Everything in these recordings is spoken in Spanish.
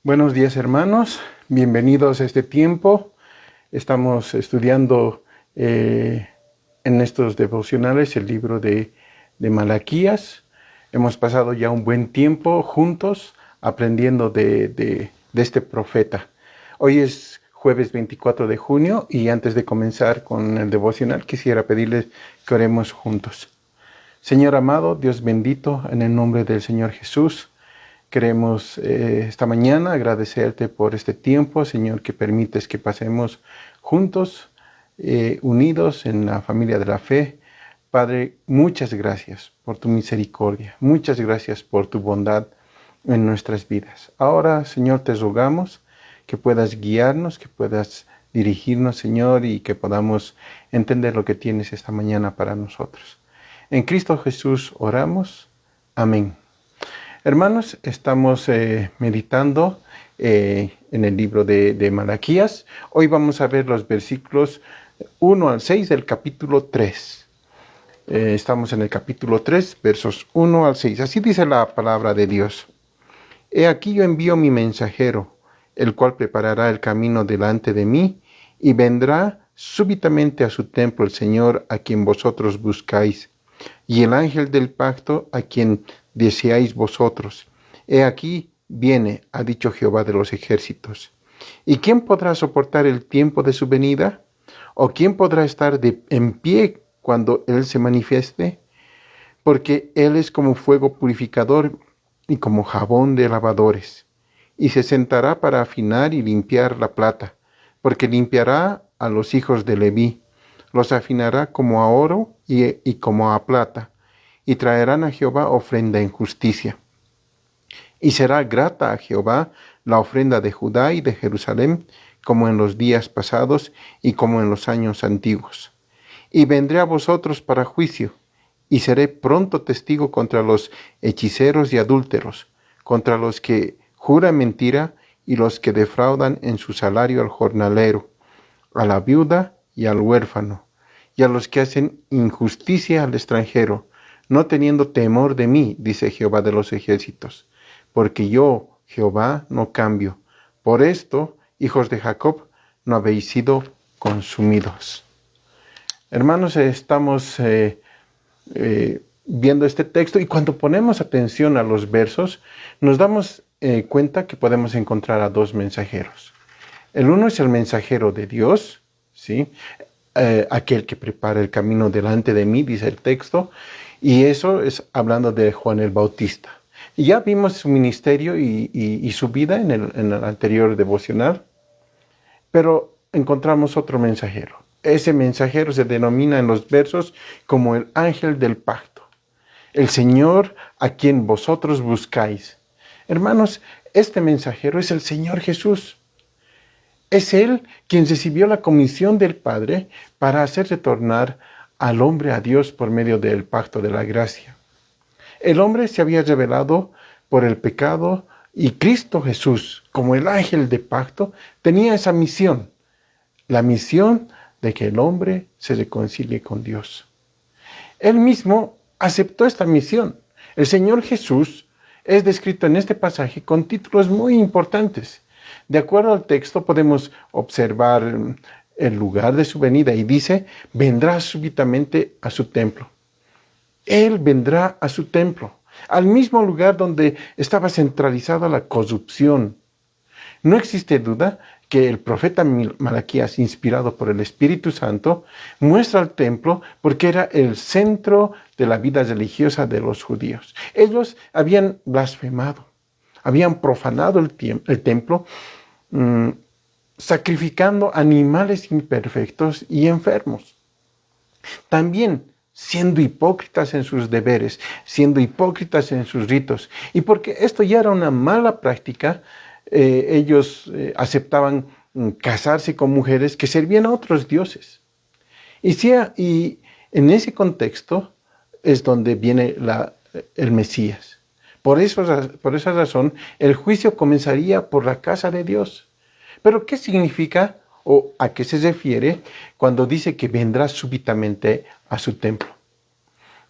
Buenos días, hermanos, bienvenidos a este tiempo. Estamos estudiando en estos devocionales el libro de Malaquías. Hemos pasado ya un buen tiempo juntos aprendiendo de este profeta. Hoy es jueves 24 de junio y antes de comenzar con el devocional quisiera pedirles que oremos juntos. Señor amado, Dios bendito, en el nombre del Señor Jesús, queremos esta mañana agradecerte por este tiempo, Señor, que permites que pasemos juntos, unidos en la familia de la fe. Padre, muchas gracias por tu misericordia, muchas gracias por tu bondad en nuestras vidas. Ahora, Señor, te rogamos que puedas guiarnos, que puedas dirigirnos, Señor, y que podamos entender lo que tienes esta mañana para nosotros. En Cristo Jesús oramos. Amén. Hermanos, estamos meditando en el libro de Malaquías. Hoy vamos a ver los versículos 1 al 6 del capítulo 3. Estamos en el capítulo 3, versos 1 al 6. Así dice la palabra de Dios. He aquí yo envío mi mensajero, el cual preparará el camino delante de mí, y vendrá súbitamente a su templo el Señor a quien vosotros buscáis, y el ángel del pacto a quien deseáis vosotros. He aquí viene, ha dicho Jehová de los ejércitos. ¿Y quién podrá soportar el tiempo de su venida? ¿O quién podrá estar en pie cuando Él se manifieste? Porque Él es como fuego purificador y como jabón de lavadores. Y se sentará para afinar y limpiar la plata, porque limpiará a los hijos de Leví. Los afinará como a oro y como a plata, y traerán a Jehová ofrenda en justicia. Y será grata a Jehová la ofrenda de Judá y de Jerusalén, como en los días pasados y como en los años antiguos. Y vendré a vosotros para juicio, y seré pronto testigo contra los hechiceros y adúlteros, contra los que juran mentira y los que defraudan en su salario al jornalero, a la viuda y al huérfano, y a los que hacen injusticia al extranjero, no teniendo temor de mí, dice Jehová de los ejércitos, porque yo, Jehová, no cambio. Por esto, hijos de Jacob, no habéis sido consumidos. Hermanos, estamos viendo este texto y cuando ponemos atención a los versos, nos damos cuenta que podemos encontrar a dos mensajeros. El uno es el mensajero de Dios, ¿sí? Aquel que prepara el camino delante de mí, dice el texto, y eso es hablando de Juan el Bautista. Y ya vimos su ministerio y su vida en el anterior devocional, pero encontramos otro mensajero. Ese mensajero se denomina en los versos como el ángel del pacto, el Señor a quien vosotros buscáis. Hermanos, este mensajero es el Señor Jesús. Es Él quien recibió la comisión del Padre para hacer retornar al hombre a Dios por medio del pacto de la gracia. El hombre se había rebelado por el pecado y Cristo Jesús, como el ángel de pacto, tenía esa misión, la misión de que el hombre se reconcilie con Dios. Él mismo aceptó esta misión. El Señor Jesús es descrito en este pasaje con títulos muy importantes. De acuerdo al texto podemos observar el lugar de su venida y dice, vendrá súbitamente a su templo. Él vendrá a su templo, al mismo lugar donde estaba centralizada la corrupción. No existe duda que el profeta Malaquías, inspirado por el Espíritu Santo, muestra el templo porque era el centro de la vida religiosa de los judíos. Ellos habían blasfemado, habían profanado el templo, sacrificando animales imperfectos y enfermos. También siendo hipócritas en sus deberes, siendo hipócritas en sus ritos. Y porque esto ya era una mala práctica, ellos aceptaban casarse con mujeres que servían a otros dioses. Y en ese contexto es donde viene el Mesías. Por esa razón, el juicio comenzaría por la casa de Dios. Pero ¿qué significa o a qué se refiere cuando dice que vendrá súbitamente a su templo?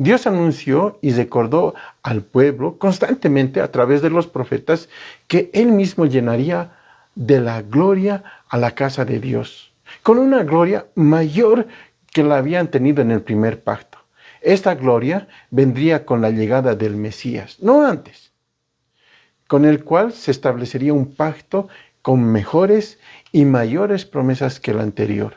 Dios anunció y recordó al pueblo constantemente a través de los profetas que Él mismo llenaría de la gloria a la casa de Dios, con una gloria mayor que la habían tenido en el primer pacto. Esta gloria vendría con la llegada del Mesías, no antes, con el cual se establecería un pacto con mejores y mayores promesas que el anterior.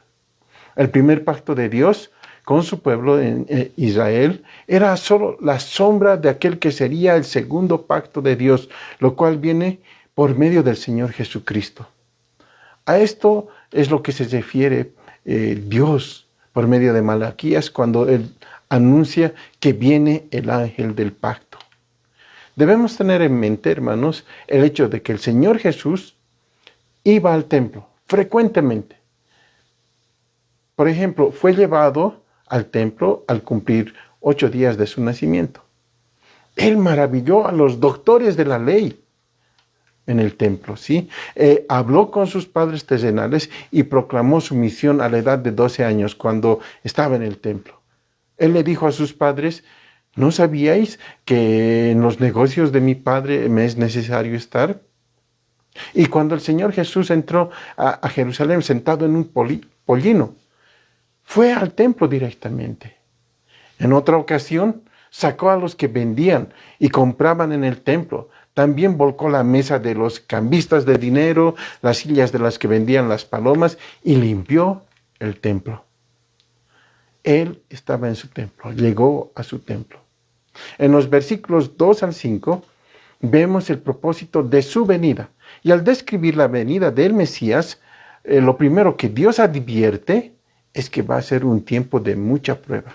El primer pacto de Dios con su pueblo en Israel era solo la sombra de aquel que sería el segundo pacto de Dios, lo cual viene por medio del Señor Jesucristo. A esto es lo que se refiere Dios por medio de Malaquías cuando Él anuncia que viene el ángel del pacto. Debemos tener en mente, hermanos, el hecho de que el Señor Jesús iba al templo frecuentemente. Por ejemplo, fue llevado al templo al cumplir 8 días de su nacimiento. Él maravilló a los doctores de la ley en el templo, ¿sí? Habló con sus padres terrenales y proclamó su misión a la edad de 12 años cuando estaba en el templo. Él le dijo a sus padres: ¿no sabíais que en los negocios de mi padre me es necesario estar? Y cuando el Señor Jesús entró a Jerusalén sentado en un pollino, fue al templo directamente. En otra ocasión, sacó a los que vendían y compraban en el templo. También volcó la mesa de los cambistas de dinero, las sillas de las que vendían las palomas, y limpió el templo. Él estaba en su templo, llegó a su templo. En los versículos 2 al 5 vemos el propósito de su venida. Y al describir la venida del Mesías, lo primero que Dios advierte es que va a ser un tiempo de mucha prueba.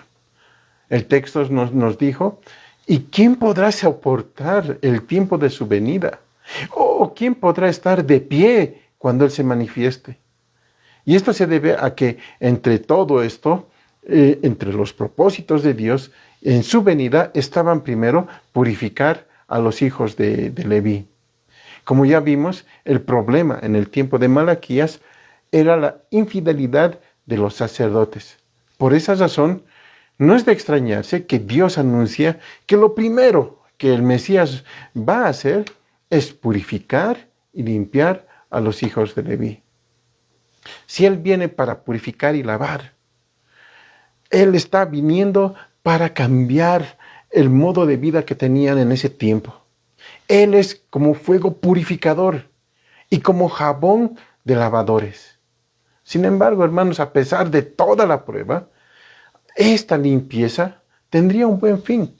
El texto nos dijo: ¿y quién podrá soportar el tiempo de su venida? ¿O quién podrá estar de pie cuando Él se manifieste? Y esto se debe a que entre todo esto, entre los propósitos de Dios, en su venida estaban primero purificar a los hijos de Leví. Como ya vimos, el problema en el tiempo de Malaquías era la infidelidad de los sacerdotes. Por esa razón, no es de extrañarse que Dios anuncia que lo primero que el Mesías va a hacer es purificar y limpiar a los hijos de Leví. Si Él viene para purificar y lavar, Él está viniendo para cambiar el modo de vida que tenían en ese tiempo. Él es como fuego purificador y como jabón de lavadores. Sin embargo, hermanos, a pesar de toda la prueba, esta limpieza tendría un buen fin,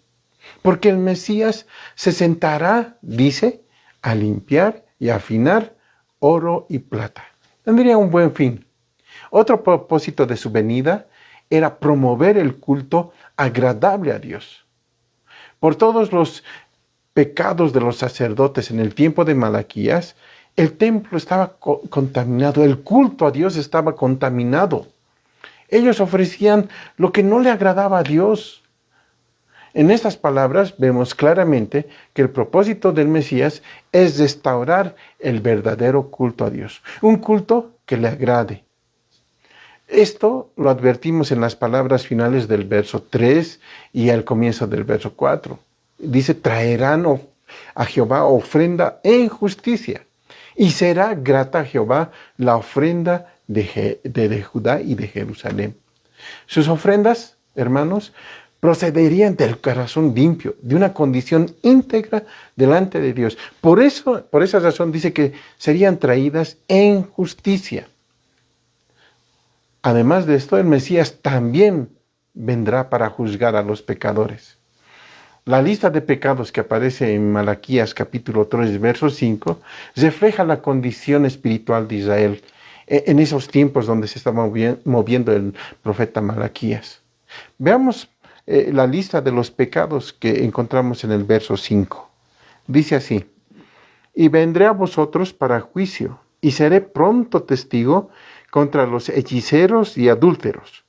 porque el Mesías se sentará, dice, a limpiar y afinar oro y plata. Tendría un buen fin. Otro propósito de su venida era promover el culto agradable a Dios. Por todos los pecados de los sacerdotes en el tiempo de Malaquías, el templo estaba contaminado, el culto a Dios estaba contaminado. Ellos ofrecían lo que no le agradaba a Dios. En estas palabras vemos claramente que el propósito del Mesías es restaurar el verdadero culto a Dios, un culto que le agrade. Esto lo advertimos en las palabras finales del verso 3 y al comienzo del verso 4. Dice: traerán a Jehová ofrenda en justicia, y será grata a Jehová la ofrenda de Judá y de Jerusalén. Sus ofrendas, hermanos, procederían del corazón limpio, de una condición íntegra delante de Dios. Por esa razón dice que serían traídas en justicia. Además de esto, el Mesías también vendrá para juzgar a los pecadores. La lista de pecados que aparece en Malaquías capítulo 3, verso 5, refleja la condición espiritual de Israel en esos tiempos donde se estaba moviendo el profeta Malaquías. Veamos la lista de los pecados que encontramos en el verso 5. Dice así: y vendré a vosotros para juicio, y seré pronto testigo contra los hechiceros y adúlteros,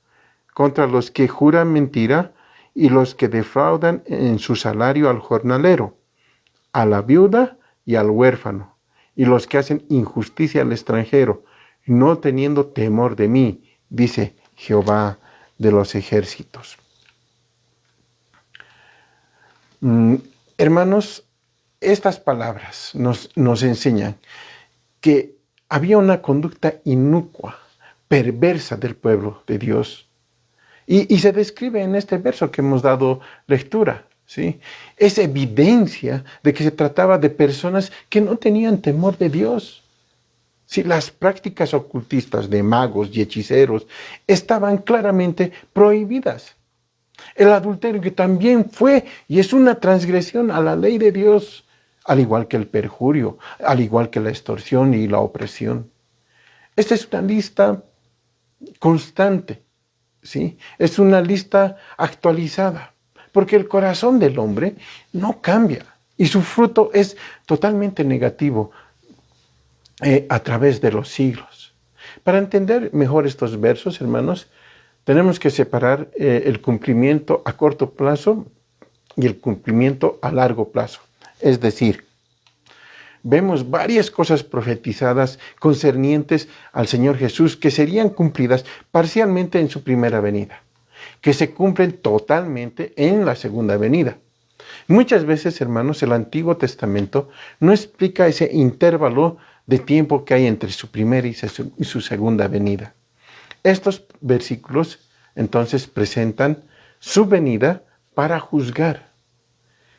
contra los que juran mentira y los que defraudan en su salario al jornalero, a la viuda y al huérfano, y los que hacen injusticia al extranjero, no teniendo temor de mí, dice Jehová de los ejércitos. Mm, Hermanos, estas palabras nos enseñan que había una conducta inocua, perversa del pueblo de Dios. Y se describe en este verso que hemos dado lectura, ¿sí? Es evidencia de que se trataba de personas que no tenían temor de Dios. Sí, las prácticas ocultistas de magos y hechiceros estaban claramente prohibidas. El adulterio, que también fue y es una transgresión a la ley de Dios, al igual que el perjurio, al igual que la extorsión y la opresión. Esta es una lista constante, ¿sí? Es una lista actualizada, porque el corazón del hombre no cambia y su fruto es totalmente negativo a través de los siglos. Para entender mejor estos versos, hermanos, tenemos que separar el cumplimiento a corto plazo y el cumplimiento a largo plazo. Es decir, vemos varias cosas profetizadas concernientes al Señor Jesús que serían cumplidas parcialmente en su primera venida, que se cumplen totalmente en la segunda venida. Muchas veces, hermanos, el Antiguo Testamento no explica ese intervalo de tiempo que hay entre su primera y su segunda venida. Estos versículos entonces presentan su venida para juzgar.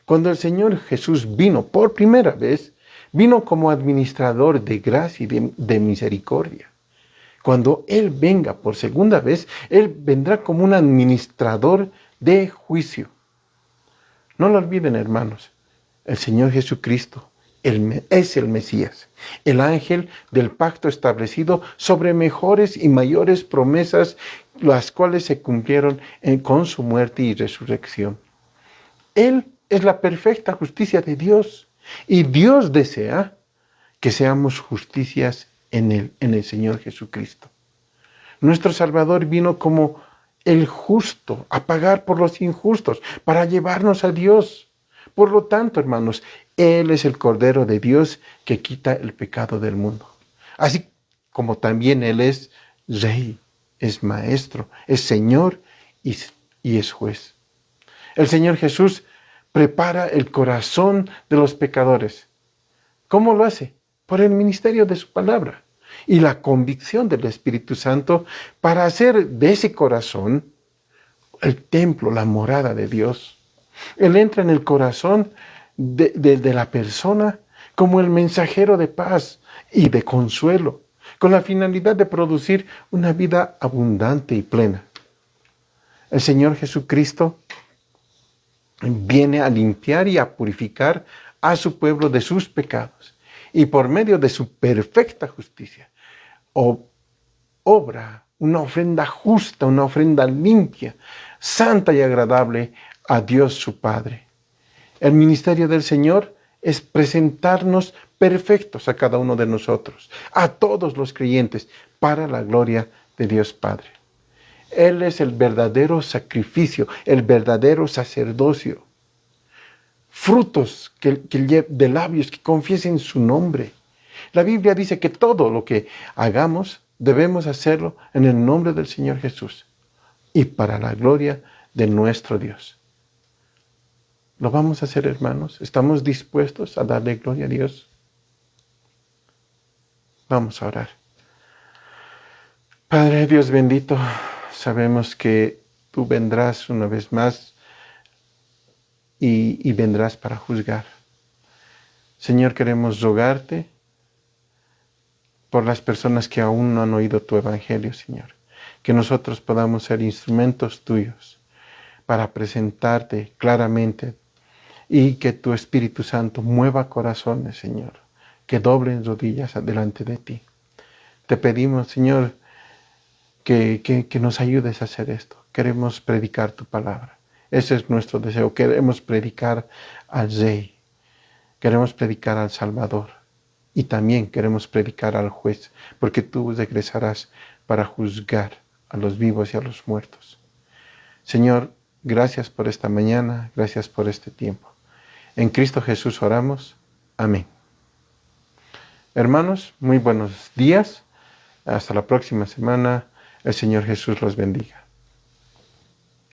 Cuando el Señor Jesús vino por primera vez, vino como administrador de gracia y de misericordia. Cuando Él venga por segunda vez, Él vendrá como un administrador de juicio. No lo olviden, hermanos, el Señor Jesucristo es el Mesías, el ángel del pacto establecido sobre mejores y mayores promesas, las cuales se cumplieron con su muerte y resurrección. Él es la perfecta justicia de Dios y Dios desea que seamos justicias en el Señor Jesucristo. Nuestro Salvador vino como el justo a pagar por los injustos, para llevarnos a Dios. Por lo tanto, hermanos, Él es el Cordero de Dios que quita el pecado del mundo. Así como también Él es Rey, es Maestro, es Señor y es Juez. El Señor Jesús prepara el corazón de los pecadores. ¿Cómo lo hace? Por el ministerio de su palabra y la convicción del Espíritu Santo para hacer de ese corazón el templo, la morada de Dios. Él entra en el corazón de la persona como el mensajero de paz y de consuelo, con la finalidad de producir una vida abundante y plena. El Señor Jesucristo viene a limpiar y a purificar a su pueblo de sus pecados, y por medio de su perfecta justicia obra una ofrenda justa, una ofrenda limpia, santa y agradable a Dios su Padre. El ministerio del Señor es presentarnos perfectos a cada uno de nosotros, a todos los creyentes, para la gloria de Dios Padre. Él es el verdadero sacrificio, el verdadero sacerdocio. Frutos de labios que confiesen su nombre. La Biblia dice que todo lo que hagamos debemos hacerlo en el nombre del Señor Jesús y para la gloria de nuestro Dios. ¿Lo vamos a hacer, hermanos? ¿Estamos dispuestos a darle gloria a Dios? Vamos a orar. Padre Dios bendito, sabemos que tú vendrás una vez más y vendrás para juzgar. Señor, queremos rogarte por las personas que aún no han oído tu evangelio, Señor. Que nosotros podamos ser instrumentos tuyos para presentarte claramente y que tu Espíritu Santo mueva corazones, Señor, que doblen rodillas delante de ti. Te pedimos, Señor, que nos ayudes a hacer esto. Queremos predicar tu palabra. Ese es nuestro deseo. Queremos predicar al Rey. Queremos predicar al Salvador. Y también queremos predicar al Juez, porque tú regresarás para juzgar a los vivos y a los muertos. Señor, gracias por esta mañana. Gracias por este tiempo. En Cristo Jesús oramos. Amén. Hermanos, muy buenos días. Hasta la próxima semana. El Señor Jesús los bendiga.